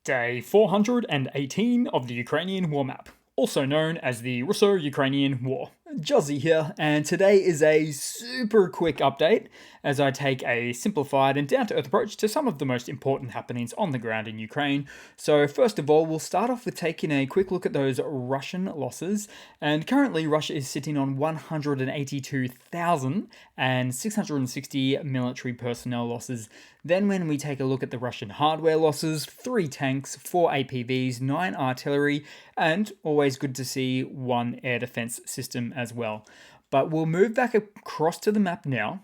Day 418 of the Ukrainian War Map, also known as the Russo-Ukrainian War. Juzzy here, and today is a super quick update as I take a simplified and down-to-earth approach to some of the most important happenings on the ground in Ukraine. So first of all, we'll start off with taking a quick look at those Russian losses, and currently Russia is sitting on 182,660 military personnel losses. Then when we take a look at the Russian hardware losses, 3 tanks, 4 APVs, 9 artillery, and always good to see 1 air defense system as well. But we'll move back across to the map now.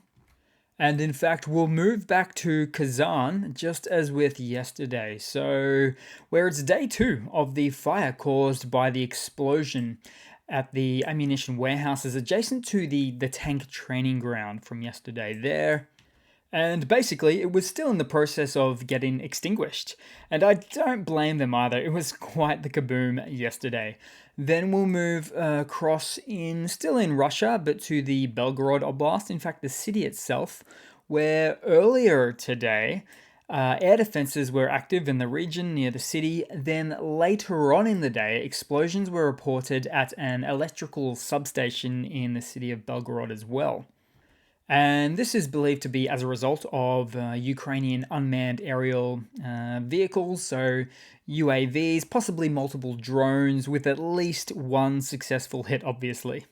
And in fact, we'll move back to Kazan just as with yesterday. So, where it's day 2 of the fire caused by the explosion at the ammunition warehouses adjacent to the tank training ground from yesterday there. And basically, it was still in the process of getting extinguished. And I don't blame them either. It was quite the kaboom yesterday. Then we'll move across still in Russia, but to the Belgorod Oblast, in fact, the city itself, where earlier today, air defenses were active in the region near the city. Then later on in the day, explosions were reported at an electrical substation in the city of Belgorod as well. And this is believed to be as a result of Ukrainian unmanned aerial vehicles, so UAVs, possibly multiple drones, with at least 1 successful hit, obviously.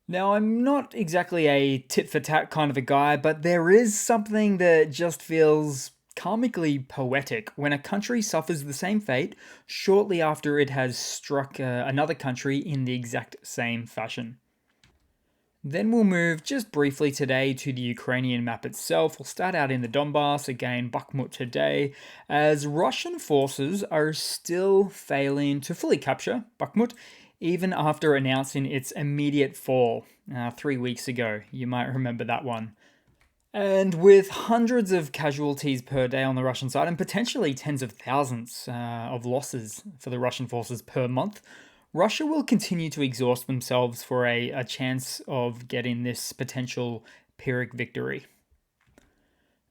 Now, I'm not exactly a tit-for-tat kind of a guy, but there is something that just feels karmically poetic when a country suffers the same fate shortly after it has struck another country in the exact same fashion. Then we'll move just briefly today to the Ukrainian map itself. We'll start out in the Donbas, again Bakhmut today, as Russian forces are still failing to fully capture Bakhmut, even after announcing its immediate fall 3 weeks ago. You might remember that one. And with hundreds of casualties per day on the Russian side, and potentially tens of thousands of losses for the Russian forces per month, Russia will continue to exhaust themselves for a chance of getting this potential Pyrrhic victory.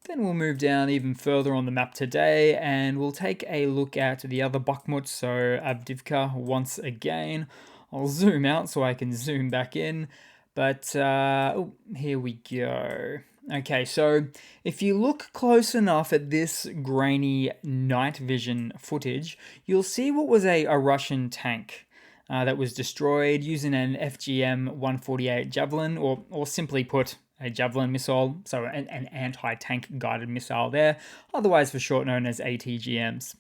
Then we'll move down even further on the map today, and we'll take a look at the other Bakhmut, so Avdiivka once again. I'll zoom out so I can zoom back in, but here we go. Okay, so if you look close enough at this grainy night vision footage, you'll see what was a Russian tank that was destroyed using an FGM-148 Javelin, or simply put, a Javelin missile, so an anti-tank guided missile there, otherwise for short known as ATGMs.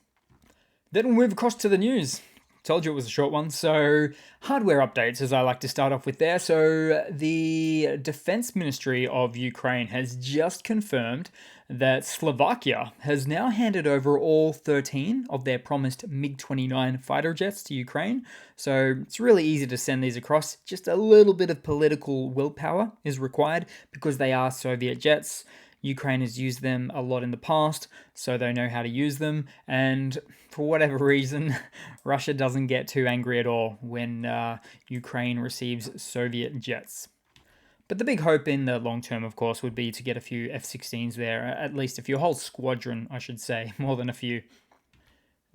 Then we'll move across to the news. Told you it was a short one. So, hardware updates, as I like to start off with there. So, the Defense Ministry of Ukraine has just confirmed that Slovakia has now handed over all 13 of their promised MiG-29 fighter jets to Ukraine. So, it's really easy to send these across. Just a little bit of political willpower is required because they are Soviet jets. Ukraine has used them a lot in the past, so they know how to use them, and for whatever reason, Russia doesn't get too angry at all when Ukraine receives Soviet jets. But the big hope in the long term, of course, would be to get a few F-16s there, at least a few, a whole squadron, I should say, more than a few.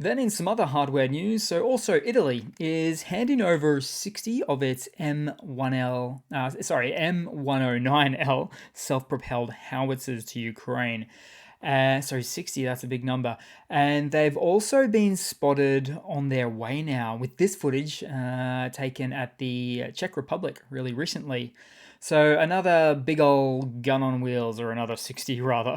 Then in some other hardware news, so also Italy is handing over 60 of its M109L self-propelled howitzers to Ukraine. 60, that's a big number. And they've also been spotted on their way now with this footage taken at the Czech Republic really recently. So another big old gun on wheels, or another 60 rather.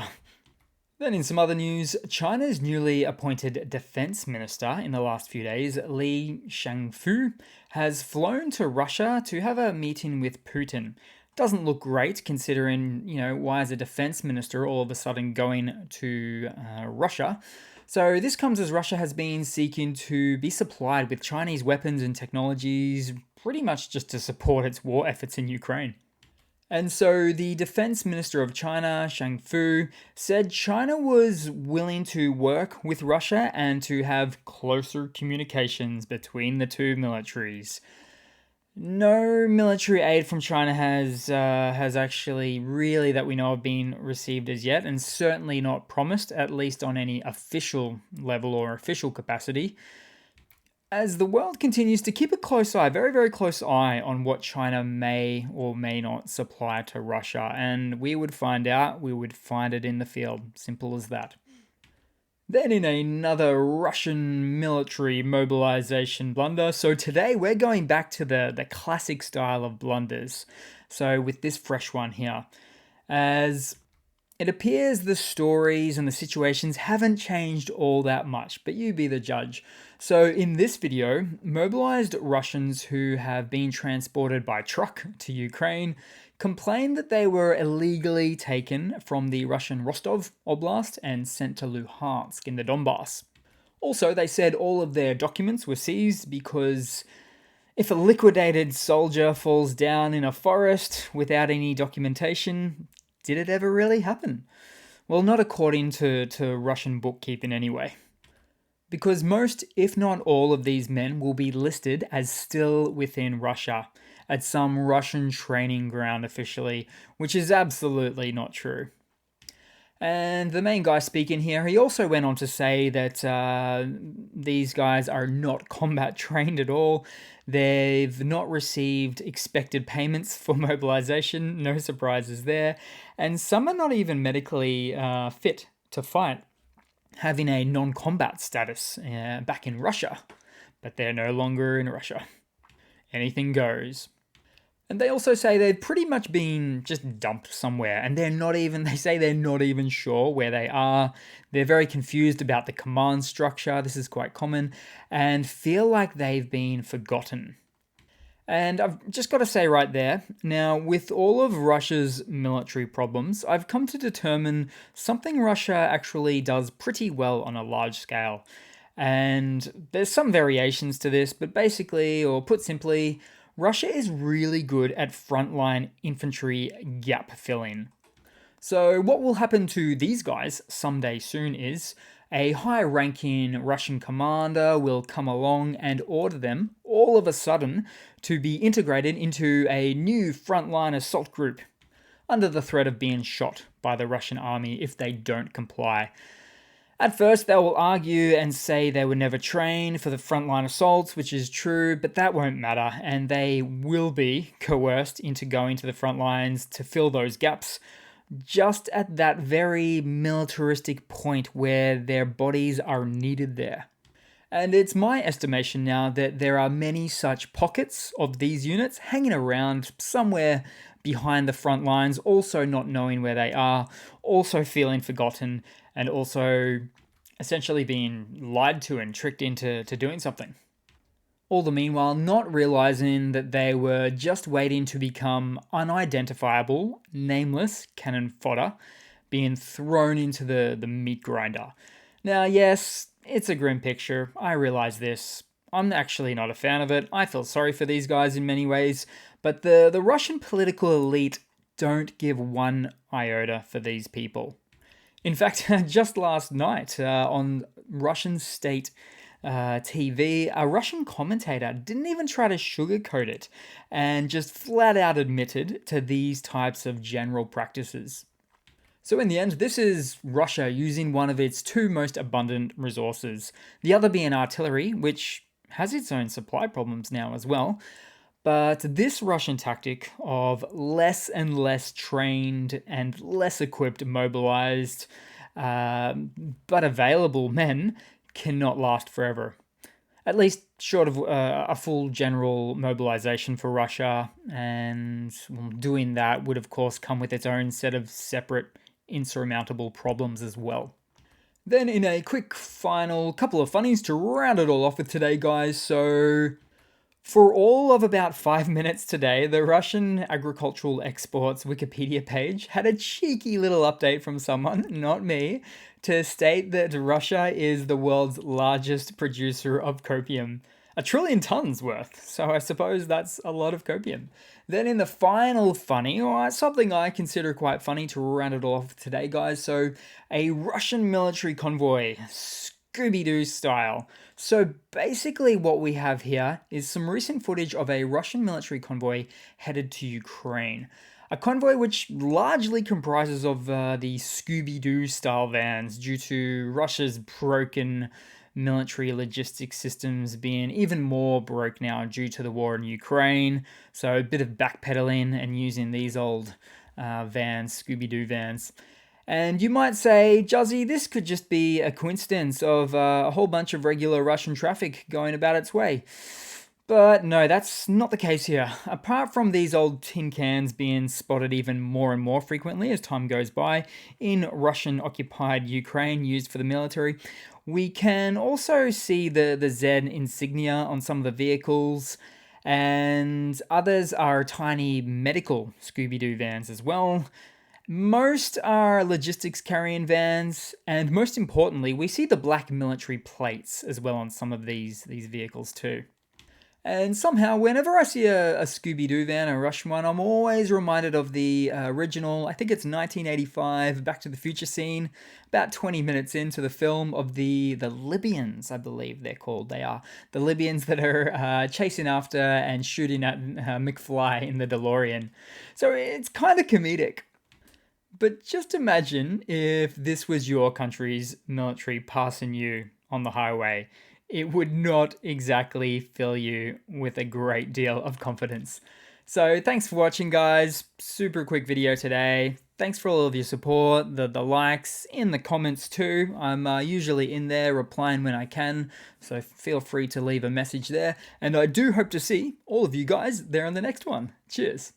Then in some other news, China's newly appointed defense minister in the last few days, Li Shangfu, has flown to Russia to have a meeting with Putin. Doesn't look great considering, why is a defense minister all of a sudden going to Russia? So this comes as Russia has been seeking to be supplied with Chinese weapons and technologies, pretty much just to support its war efforts in Ukraine. And so the defense minister of China, Shangfu, said China was willing to work with Russia and to have closer communications between the two militaries. No military aid from China has actually really, that we know of, been received as yet, and certainly not promised, at least on any official level or official capacity. As the world continues to keep a close eye, very, very close eye on what China may or may not supply to Russia, and we would find out, we would find it in the field. Simple as that. Then in another Russian military mobilization blunder. So today we're going back to the classic style of blunders. So with this fresh one here, as it appears the stories and the situations haven't changed all that much, but you be the judge. So in this video, mobilized Russians who have been transported by truck to Ukraine complained that they were illegally taken from the Russian Rostov Oblast and sent to Luhansk in the Donbas. Also, they said all of their documents were seized because if a liquidated soldier falls down in a forest without any documentation, did it ever really happen? Well, not according to Russian bookkeeping anyway. Because most, if not all, of these men will be listed as still within Russia at some Russian training ground officially, which is absolutely not true. And the main guy speaking here, he also went on to say that these guys are not combat trained at all. They've not received expected payments for mobilization, no surprises there. And some are not even medically fit to fight, having a non-combat status back in Russia. But they're no longer in Russia. Anything goes. And they also say they've pretty much been just dumped somewhere, and they say they're not even sure where they are. They're very confused about the command structure, this is quite common, and feel like they've been forgotten. And I've just got to say right there, now with all of Russia's military problems, I've come to determine something Russia actually does pretty well on a large scale. And there's some variations to this, but basically, or put simply, Russia is really good at frontline infantry gap filling. So what will happen to these guys someday soon is a high-ranking Russian commander will come along and order them all of a sudden to be integrated into a new frontline assault group, under the threat of being shot by the Russian army if they don't comply. At first, they will argue and say they were never trained for the frontline assaults, which is true, but that won't matter, and they will be coerced into going to the front lines to fill those gaps, just at that very militaristic point where their bodies are needed there. And it's my estimation now that there are many such pockets of these units hanging around somewhere behind the front lines, also not knowing where they are, also feeling forgotten, and also essentially being lied to and tricked into doing something. All the meanwhile not realizing that they were just waiting to become unidentifiable, nameless cannon fodder, being thrown into the meat grinder. Now, yes, it's a grim picture, I realize this. I'm actually not a fan of it. I feel sorry for these guys in many ways, but the Russian political elite don't give one iota for these people. In fact, just last night on Russian state TV, a Russian commentator didn't even try to sugarcoat it and just flat out admitted to these types of general practices. So in the end, this is Russia using one of its two most abundant resources, the other being artillery, which has its own supply problems now as well. But this Russian tactic of less and less trained and less equipped, mobilized, but available men cannot last forever. At least short of a full general mobilization for Russia, and doing that would of course come with its own set of separate insurmountable problems as well. Then in a quick final couple of funnies to round it all off with today, guys, so for all of about 5 minutes today, the Russian agricultural exports Wikipedia page had a cheeky little update from someone, not me, to state that Russia is the world's largest producer of copium. 1 trillion tons worth, so I suppose that's a lot of copium. Then in the final funny, or something I consider quite funny to round it off today, guys, so a Russian military convoy Scooby-Doo style. So basically what we have here is some recent footage of a Russian military convoy headed to Ukraine. A convoy which largely comprises of the Scooby-Doo style vans due to Russia's broken military logistics systems being even more broke now due to the war in Ukraine. So a bit of backpedaling and using these old vans, Scooby-Doo vans. And you might say, Juzzy, this could just be a coincidence of a whole bunch of regular Russian traffic going about its way. But no, that's not the case here. Apart from these old tin cans being spotted even more and more frequently as time goes by in Russian-occupied Ukraine used for the military, we can also see the Z insignia on some of the vehicles, and others are tiny medical Scooby-Doo vans as well. Most are logistics carrying vans, and most importantly, we see the black military plates as well on some of these vehicles too. And somehow, whenever I see a Scooby-Doo van, a Russian one, I'm always reminded of the original, I think it's 1985, Back to the Future scene, about 20 minutes into the film, of the Libyans, I believe they're called. They are the Libyans that are chasing after and shooting at McFly in the DeLorean. So it's kind of comedic. But just imagine if this was your country's military passing you on the highway. It would not exactly fill you with a great deal of confidence. So thanks for watching, guys. Super quick video today. Thanks for all of your support, the likes, in the comments too. I'm usually in there replying when I can, so feel free to leave a message there. And I do hope to see all of you guys there in the next one. Cheers.